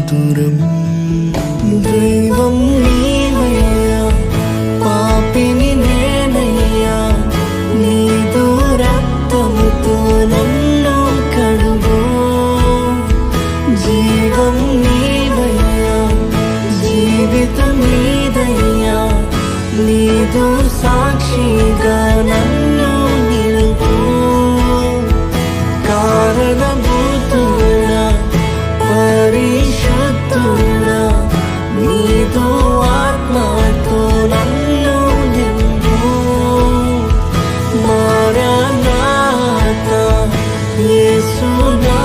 మధురం. దైవం నీవయ్యా, పాపిని నేనయ్యా, నీదు రక్తముతో నన్ను కడుగు. జీవం నీవయ్యా, జీవితం నీదయ్యా, నీదు సాక్షిగా నన్ను నిలుపు. కారణభూతుడా, పరిశుద్ధుడా, నీదు ఆత్మతో నన్ను నింపు. మారనాథ యేసునా